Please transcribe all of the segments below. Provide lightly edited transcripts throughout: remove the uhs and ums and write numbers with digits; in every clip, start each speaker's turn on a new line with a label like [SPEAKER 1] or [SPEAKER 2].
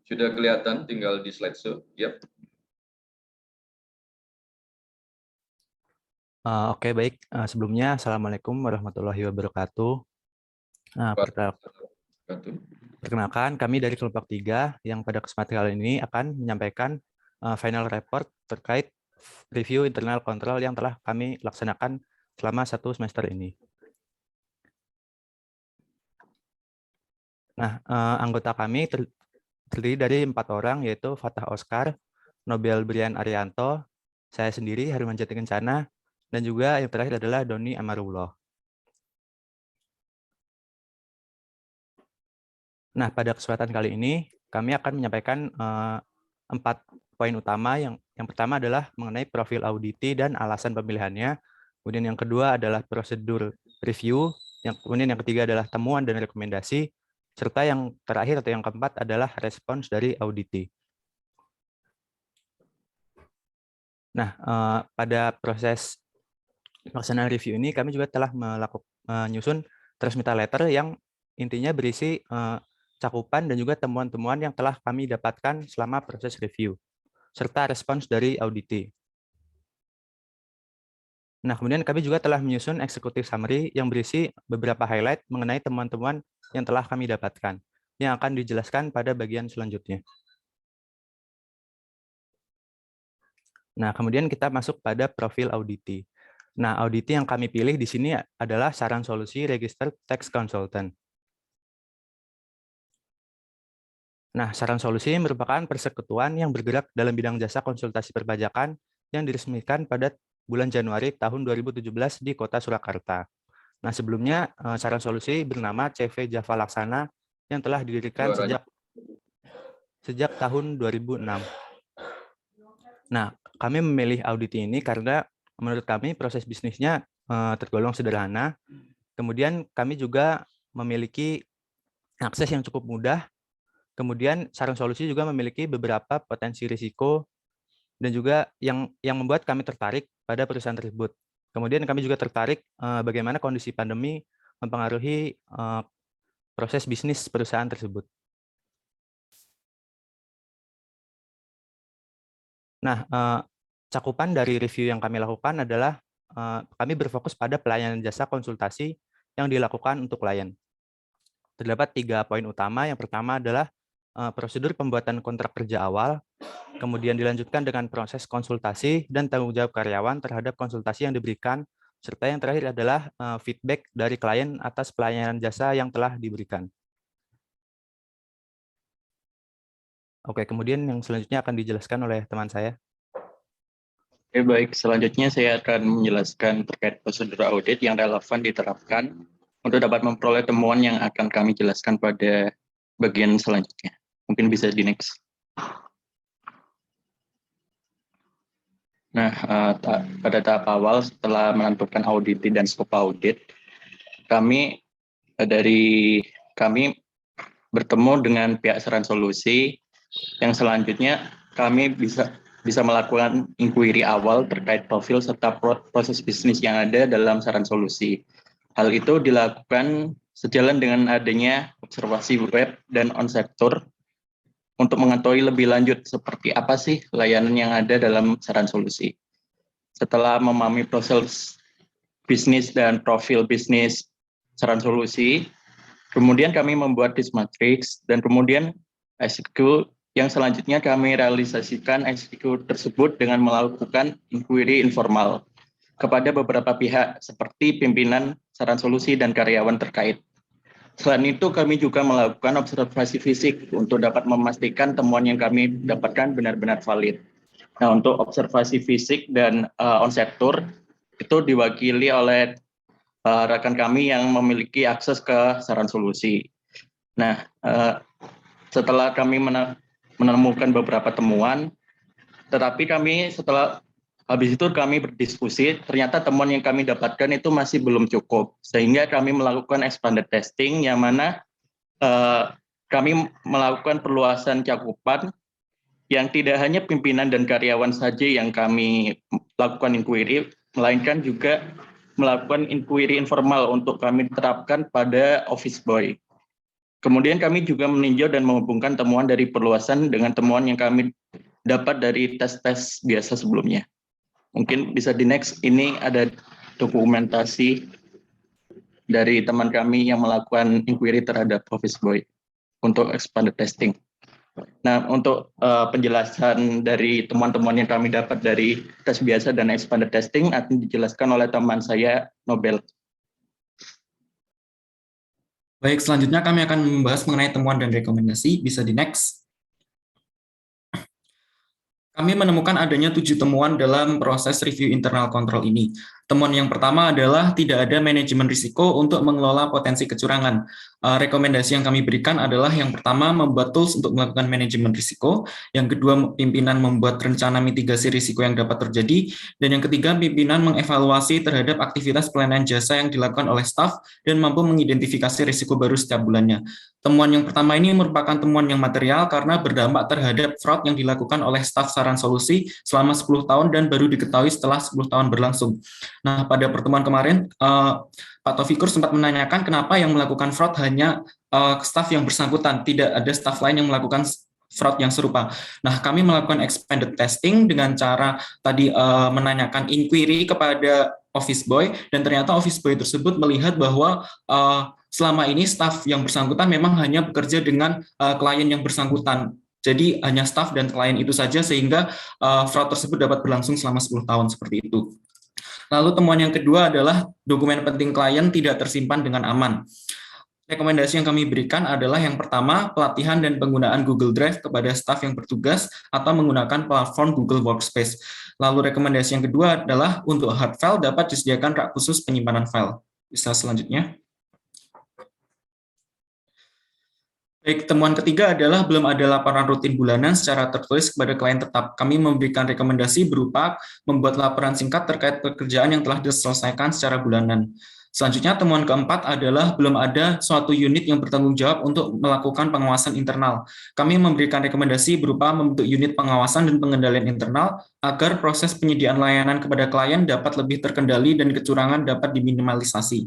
[SPEAKER 1] Sudah kelihatan, tinggal di slideshow. Yap.
[SPEAKER 2] Oke, baik. Sebelumnya, Assalamualaikum warahmatullahi wabarakatuh. Perkenalkan, kami dari kelompok 3 yang pada kesempatan kali ini akan menyampaikan final report terkait review internal control yang telah kami laksanakan selama 1 semester ini. Nah, anggota kami terdiri dari 4 orang, yaitu Fatah Oscar, Nobel Brian Arianto, saya sendiri, Harman Jati Kencana, dan juga yang terakhir adalah Doni Amarullah. Nah, pada kesempatan kali ini, kami akan menyampaikan 4 poin utama. Yang pertama adalah mengenai profil auditi dan alasan pemilihannya. Kemudian yang kedua adalah prosedur review. Kemudian yang ketiga adalah temuan dan rekomendasi. Serta yang terakhir atau yang keempat adalah respons dari auditi. Nah, pada proses pelaksanaan review ini, kami juga telah menyusun transmittal letter yang intinya berisi cakupan dan juga temuan-temuan yang telah kami dapatkan selama proses review, serta respons dari auditi. Nah, kemudian kami juga telah menyusun executive summary yang berisi beberapa highlight mengenai temuan-temuan yang telah kami dapatkan, yang akan dijelaskan pada bagian selanjutnya. Nah, kemudian kita masuk pada profil auditi. Nah, auditi yang kami pilih di sini adalah Saran Solusi Registered Tax Consultant. Nah, Saran Solusi merupakan persekutuan yang bergerak dalam bidang jasa konsultasi perpajakan yang diresmikan pada bulan Januari tahun 2017 di Kota Surakarta. Nah, sebelumnya Saran Solusi bernama CV Java Laksana yang telah didirikan sejak tahun 2006. Nah, kami memilih auditi ini karena menurut kami proses bisnisnya tergolong sederhana. Kemudian kami juga memiliki akses yang cukup mudah. Kemudian Saran Solusi juga memiliki beberapa potensi risiko dan juga yang membuat kami tertarik pada perusahaan tersebut. Kemudian kami juga tertarik bagaimana kondisi pandemi mempengaruhi proses bisnis perusahaan tersebut. Nah, cakupan dari review yang kami lakukan adalah kami berfokus pada pelayanan jasa konsultasi yang dilakukan untuk klien. Terdapat 3 poin utama. Yang pertama adalah prosedur pembuatan kontrak kerja awal, kemudian dilanjutkan dengan proses konsultasi dan tanggung jawab karyawan terhadap konsultasi yang diberikan, serta yang terakhir adalah feedback dari klien atas pelayanan jasa yang telah diberikan. Oke, kemudian yang selanjutnya akan dijelaskan oleh teman saya.
[SPEAKER 3] Oke, baik. Selanjutnya saya akan menjelaskan terkait prosedur audit yang relevan diterapkan untuk dapat memperoleh temuan yang akan kami jelaskan pada bagian selanjutnya. Mungkin bisa di next. Nah, pada tahap awal setelah menentukan auditi dan skop audit, kami bertemu dengan pihak Saran Solusi yang selanjutnya kami bisa melakukan inquiry awal terkait profil serta proses bisnis yang ada dalam Saran Solusi. Hal itu dilakukan sejalan dengan adanya observasi web dan on-site tour untuk mengetahui lebih lanjut seperti apa sih layanan yang ada dalam Saran Solusi. Setelah memahami proses bisnis dan profil bisnis Saran Solusi, kemudian kami membuat DIS matrix dan kemudian execute yang selanjutnya kami realisasikan execute tersebut dengan melakukan inquiry informal kepada beberapa pihak seperti pimpinan Saran Solusi dan karyawan terkait. Selain itu, kami juga melakukan observasi fisik untuk dapat memastikan temuan yang kami dapatkan benar-benar valid. Nah, untuk observasi fisik dan on-site tour itu diwakili oleh rekan kami yang memiliki akses ke Saran Solusi. Nah, setelah kami menemukan beberapa temuan, tetapi kami setelah habis itu kami berdiskusi, ternyata temuan yang kami dapatkan itu masih belum cukup, sehingga kami melakukan expanded testing yang mana kami melakukan perluasan cakupan yang tidak hanya pimpinan dan karyawan saja yang kami lakukan inquiry, melainkan juga melakukan inquiry informal untuk kami terapkan pada office boy. Kemudian kami juga meninjau dan menghubungkan temuan dari perluasan dengan temuan yang kami dapat dari tes-tes biasa sebelumnya. Mungkin bisa di next, ini ada dokumentasi dari teman kami yang melakukan inquiry terhadap Office Boy untuk expanded testing. Nah, untuk penjelasan dari temuan-temuan yang kami dapat dari tes biasa dan expanded testing akan dijelaskan oleh teman saya, Nobel.
[SPEAKER 4] Baik, selanjutnya kami akan membahas mengenai temuan dan rekomendasi. Bisa di next. Kami menemukan adanya 7 temuan dalam proses review internal control ini. Temuan yang pertama adalah tidak ada manajemen risiko untuk mengelola potensi kecurangan. Rekomendasi yang kami berikan adalah yang pertama membuat tools untuk melakukan manajemen risiko, yang kedua pimpinan membuat rencana mitigasi risiko yang dapat terjadi, dan yang ketiga pimpinan mengevaluasi terhadap aktivitas pelayanan jasa yang dilakukan oleh staf dan mampu mengidentifikasi risiko baru setiap bulannya. Temuan yang pertama ini merupakan temuan yang material karena berdampak terhadap fraud yang dilakukan oleh staf saran solusi selama 10 tahun dan baru diketahui setelah 10 tahun berlangsung. Nah, pada pertemuan kemarin, Pak Taufikur sempat menanyakan kenapa yang melakukan fraud hanya staf yang bersangkutan, tidak ada staf lain yang melakukan fraud yang serupa. Nah, kami melakukan expanded testing dengan cara tadi menanyakan inquiry kepada Office Boy, dan ternyata Office Boy tersebut melihat bahwa selama ini staf yang bersangkutan memang hanya bekerja dengan klien yang bersangkutan. Jadi hanya staf dan klien itu saja sehingga fraud tersebut dapat berlangsung selama 10 tahun seperti itu. Lalu temuan yang kedua adalah dokumen penting klien tidak tersimpan dengan aman. Rekomendasi yang kami berikan adalah yang pertama, pelatihan dan penggunaan Google Drive kepada staf yang bertugas atau menggunakan platform Google Workspace. Lalu rekomendasi yang kedua adalah untuk hard file dapat disediakan rak khusus penyimpanan file. Bisa selanjutnya. Baik, temuan ketiga adalah belum ada laporan rutin bulanan secara tertulis kepada klien tetap. Kami memberikan rekomendasi berupa membuat laporan singkat terkait pekerjaan yang telah diselesaikan secara bulanan. Selanjutnya, temuan keempat adalah belum ada suatu unit yang bertanggung jawab untuk melakukan pengawasan internal. Kami memberikan rekomendasi berupa membentuk unit pengawasan dan pengendalian internal agar proses penyediaan layanan kepada klien dapat lebih terkendali dan kecurangan dapat diminimalisasi.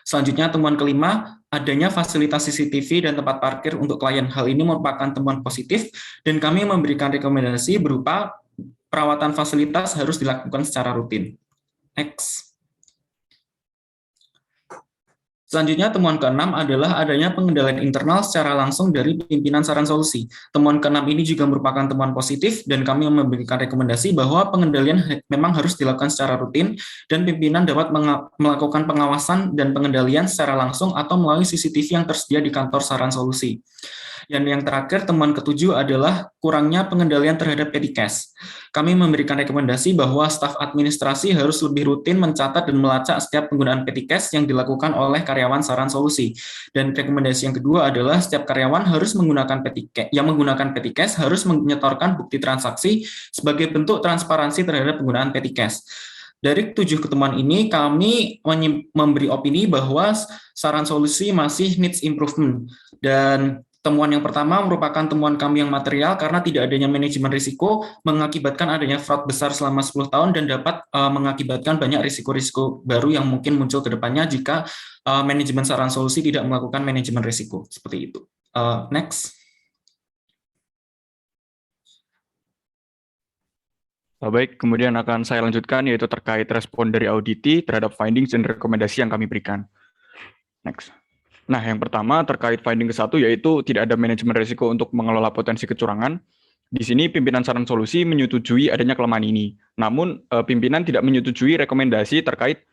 [SPEAKER 4] Selanjutnya, temuan kelima, adanya fasilitas CCTV dan tempat parkir untuk klien. Hal ini merupakan temuan positif dan kami memberikan rekomendasi berupa perawatan fasilitas harus dilakukan secara rutin. Next. Selanjutnya, temuan keenam adalah adanya pengendalian internal secara langsung dari pimpinan saran solusi. Temuan keenam ini juga merupakan temuan positif dan kami memberikan rekomendasi bahwa pengendalian memang harus dilakukan secara rutin dan pimpinan dapat melakukan pengawasan dan pengendalian secara langsung atau melalui CCTV yang tersedia di kantor saran solusi. Dan yang terakhir, temuan ketujuh adalah kurangnya pengendalian terhadap petty cash. Kami memberikan rekomendasi bahwa staf administrasi harus lebih rutin mencatat dan melacak setiap penggunaan petty cash yang dilakukan oleh karyawan saran solusi. Dan rekomendasi yang kedua adalah setiap karyawan harus menggunakan petty cash harus menyetorkan bukti transaksi sebagai bentuk transparansi terhadap penggunaan petty cash. Dari 7 ketemuan ini, kami memberi opini bahwa saran solusi masih needs improvement. Dan temuan yang pertama merupakan temuan kami yang material karena tidak adanya manajemen risiko mengakibatkan adanya fraud besar selama 10 tahun dan dapat mengakibatkan banyak risiko-risiko baru yang mungkin muncul ke depannya jika manajemen saran solusi tidak melakukan manajemen risiko. Seperti itu. Next.
[SPEAKER 5] Baik, kemudian akan saya lanjutkan yaitu terkait respon dari auditi terhadap findings dan rekomendasi yang kami berikan. Next. Nah, yang pertama terkait finding ke-1 yaitu tidak ada manajemen risiko untuk mengelola potensi kecurangan. Di sini pimpinan saran solusi menyetujui adanya kelemahan ini. Namun pimpinan tidak menyetujui rekomendasi terkait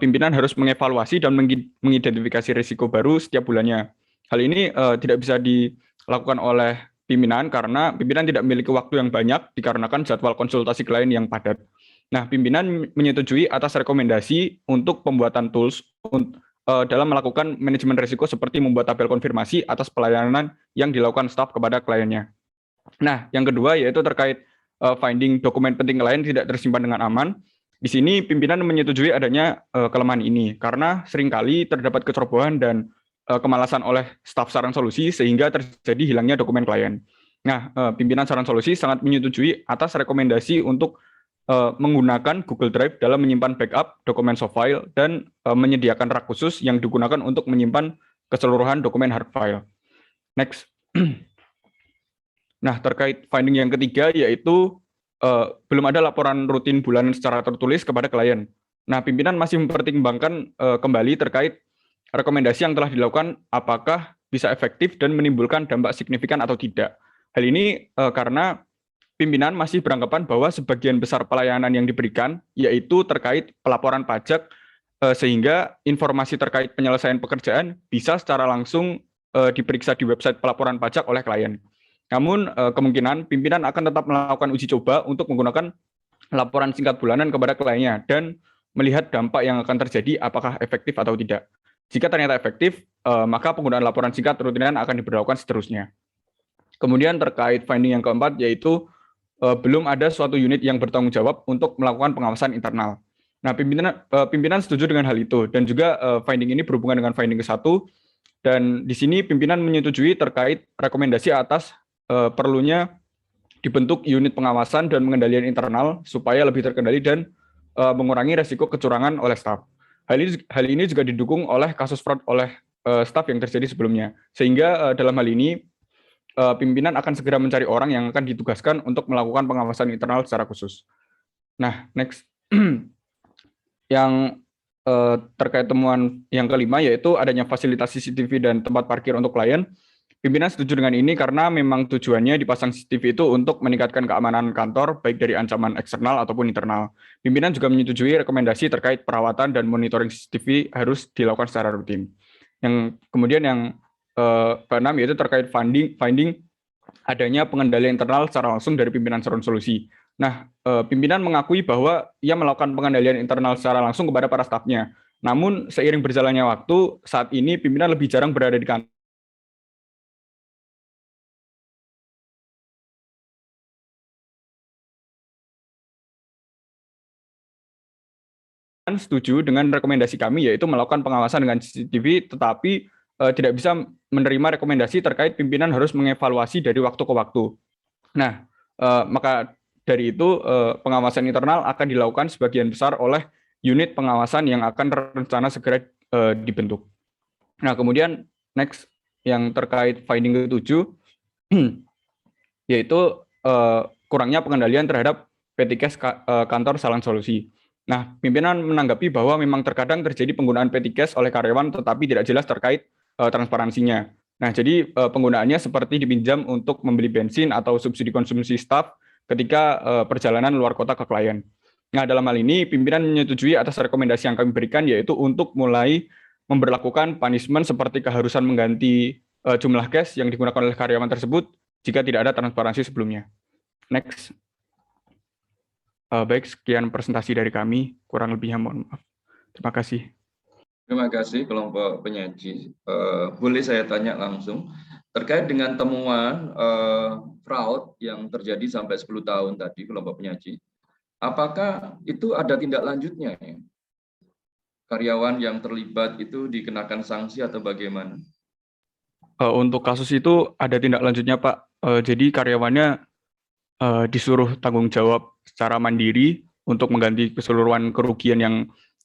[SPEAKER 5] pimpinan harus mengevaluasi dan mengidentifikasi risiko baru setiap bulannya. Hal ini tidak bisa dilakukan oleh pimpinan karena pimpinan tidak memiliki waktu yang banyak dikarenakan jadwal konsultasi klien yang padat. Nah, pimpinan menyetujui atas rekomendasi untuk pembuatan tools dalam melakukan manajemen risiko seperti membuat tabel konfirmasi atas pelayanan yang dilakukan staf kepada kliennya. Nah, yang kedua yaitu terkait finding dokumen penting klien tidak tersimpan dengan aman. Di sini pimpinan menyetujui adanya kelemahan ini karena seringkali terdapat kecerobohan dan kemalasan oleh staf saran solusi sehingga terjadi hilangnya dokumen klien. Nah, pimpinan saran solusi sangat menyetujui atas rekomendasi untuk menggunakan Google Drive dalam menyimpan backup dokumen soft file dan menyediakan rak khusus yang digunakan untuk menyimpan keseluruhan dokumen hard file. Next. Nah, terkait finding yang ketiga yaitu belum ada laporan rutin bulanan secara tertulis kepada klien. Nah, pimpinan masih mempertimbangkan kembali terkait rekomendasi yang telah dilakukan apakah bisa efektif dan menimbulkan dampak signifikan atau tidak. Hal ini karena pimpinan masih beranggapan bahwa sebagian besar pelayanan yang diberikan yaitu terkait pelaporan pajak sehingga informasi terkait penyelesaian pekerjaan bisa secara langsung diperiksa di website pelaporan pajak oleh klien. Namun kemungkinan pimpinan akan tetap melakukan uji coba untuk menggunakan laporan singkat bulanan kepada kliennya dan melihat dampak yang akan terjadi apakah efektif atau tidak. Jika ternyata efektif, maka penggunaan laporan singkat rutinan akan diberlakukan seterusnya. Kemudian terkait finding yang keempat yaitu belum ada suatu unit yang bertanggung jawab untuk melakukan pengawasan internal. Nah, pimpinan setuju dengan hal itu dan juga finding ini berhubungan dengan finding ke-1 dan di sini pimpinan menyetujui terkait rekomendasi atas perlunya dibentuk unit pengawasan dan pengendalian internal supaya lebih terkendali dan mengurangi resiko kecurangan oleh staf. Hal ini juga didukung oleh kasus fraud oleh staf yang terjadi sebelumnya. Sehingga dalam hal ini pimpinan akan segera mencari orang yang akan ditugaskan untuk melakukan pengawasan internal secara khusus. Nah, next. Yang terkait temuan yang kelima yaitu adanya fasilitas CCTV dan tempat parkir untuk klien. Pimpinan setuju dengan ini karena memang tujuannya dipasang CCTV itu untuk meningkatkan keamanan kantor baik dari ancaman eksternal ataupun internal. Pimpinan juga menyetujui rekomendasi terkait perawatan dan monitoring CCTV harus dilakukan secara rutin. Yang kemudian yang keenam yaitu terkait finding adanya pengendalian internal secara langsung dari pimpinan Saron Solusi. Nah, pimpinan mengakui bahwa ia melakukan pengendalian internal secara langsung kepada para stafnya. Namun seiring berjalannya waktu, saat ini pimpinan lebih jarang berada di kantor. Setuju dengan rekomendasi kami yaitu melakukan pengawasan dengan CCTV, tetapi tidak bisa menerima rekomendasi terkait pimpinan harus mengevaluasi dari waktu ke waktu. Nah, maka dari itu pengawasan internal akan dilakukan sebagian besar oleh unit pengawasan yang akan rencana segera dibentuk. Nah, kemudian next yang terkait finding ke-7 yaitu kurangnya pengendalian terhadap PTKes kantor Saran Solusi. Nah, pimpinan menanggapi bahwa memang terkadang terjadi penggunaan PTKes oleh karyawan tetapi tidak jelas terkait transparansinya. Nah, jadi penggunaannya seperti dipinjam untuk membeli bensin atau subsidi konsumsi staf ketika perjalanan luar kota ke klien. Nah, dalam hal ini pimpinan menyetujui atas rekomendasi yang kami berikan yaitu untuk mulai memberlakukan punishment seperti keharusan mengganti jumlah cash yang digunakan oleh karyawan tersebut jika tidak ada transparansi sebelumnya. Next. Baik, sekian presentasi dari kami. Kurang lebihnya mohon maaf. Terima kasih.
[SPEAKER 1] Terima kasih kelompok penyaji. Boleh saya tanya langsung terkait dengan temuan fraud yang terjadi sampai 10 tahun tadi kelompok penyaji. Apakah itu ada tindak lanjutnya? Ya? Karyawan yang terlibat itu dikenakan sanksi atau bagaimana?
[SPEAKER 5] Untuk kasus itu ada tindak lanjutnya, Pak. Jadi karyawannya disuruh tanggung jawab secara mandiri untuk mengganti keseluruhan kerugian yang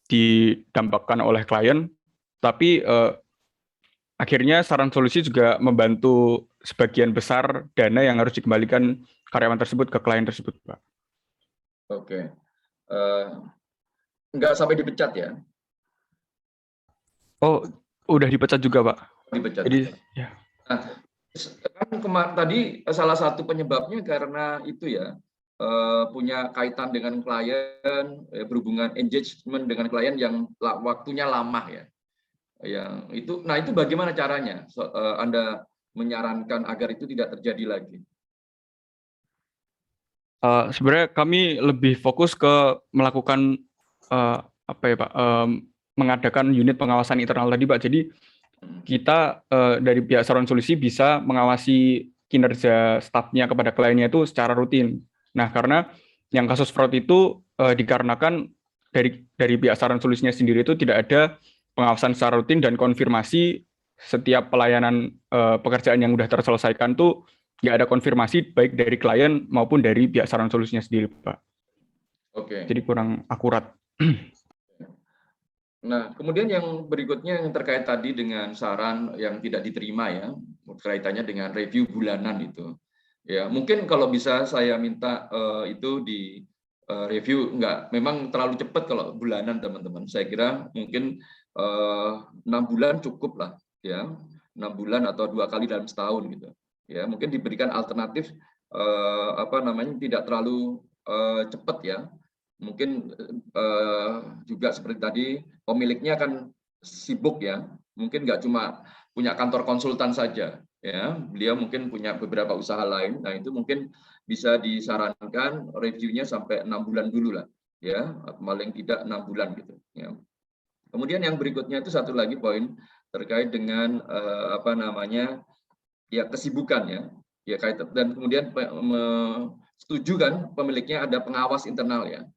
[SPEAKER 5] didampakkan oleh klien, tapi akhirnya Saran Solusi juga membantu sebagian besar dana yang harus dikembalikan karyawan tersebut ke klien tersebut, Pak.
[SPEAKER 1] Oke, nggak sampai dipecat ya?
[SPEAKER 5] Oh, udah dipecat juga, Pak.
[SPEAKER 1] Dipecat.
[SPEAKER 5] Jadi, ya.
[SPEAKER 1] Nah, kan tadi salah satu penyebabnya karena itu ya, punya kaitan dengan klien, berhubungan engagement dengan klien yang waktunya lama ya. Yang itu, nah itu bagaimana caranya Anda menyarankan agar itu tidak terjadi lagi?
[SPEAKER 5] Sebenarnya kami lebih fokus ke melakukan apa ya, Pak, mengadakan unit pengawasan internal tadi, Pak. Jadi kita dari pihak Saran Solusi bisa mengawasi kinerja stafnya kepada kliennya itu secara rutin. Nah, karena yang kasus fraud itu dikarenakan dari pihak Saran Solusinya sendiri itu tidak ada pengawasan secara rutin dan konfirmasi setiap pelayanan pekerjaan yang sudah terselesaikan tuh nggak ada konfirmasi baik dari klien maupun dari pihak Saran Solusinya sendiri, Pak.
[SPEAKER 1] Oke.
[SPEAKER 5] Jadi kurang akurat.
[SPEAKER 1] Nah, kemudian yang berikutnya yang terkait tadi dengan saran yang tidak diterima ya, kaitannya dengan review bulanan itu. Ya, mungkin kalau bisa saya minta itu di review memang terlalu cepat kalau bulanan teman-teman. Saya kira mungkin 6 bulan cukup lah ya, 6 bulan atau 2 kali dalam setahun gitu. Ya, mungkin diberikan alternatif tidak terlalu cepat ya. Mungkin juga seperti tadi pemiliknya kan sibuk ya, mungkin nggak cuma punya kantor konsultan saja ya, beliau mungkin punya beberapa usaha lain. Nah itu mungkin bisa disarankan reviewnya sampai 6 bulan dulu lah ya, paling tidak 6 bulan gitu ya. Kemudian yang berikutnya itu satu lagi poin terkait dengan kesibukan ya kait, dan kemudian setuju kan pemiliknya ada pengawas internal ya.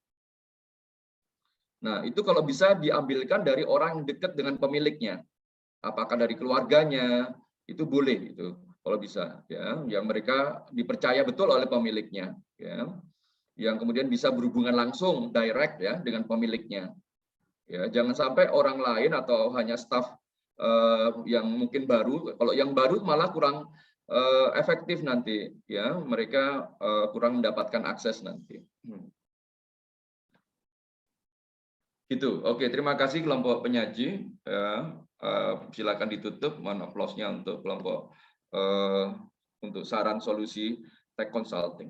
[SPEAKER 1] Nah, itu kalau bisa diambilkan dari orang yang dekat dengan pemiliknya. Apakah dari keluarganya, itu boleh itu kalau bisa ya, yang mereka dipercaya betul oleh pemiliknya ya. Yang kemudian bisa berhubungan langsung direct ya dengan pemiliknya. Ya, jangan sampai orang lain atau hanya staf yang mungkin baru, kalau yang baru malah kurang efektif nanti ya, mereka kurang mendapatkan akses nanti. Gitu. Oke, terima kasih kelompok penyaji. Ya, silakan ditutup. Mohon aplausnya untuk kelompok untuk saran solusi tech consulting.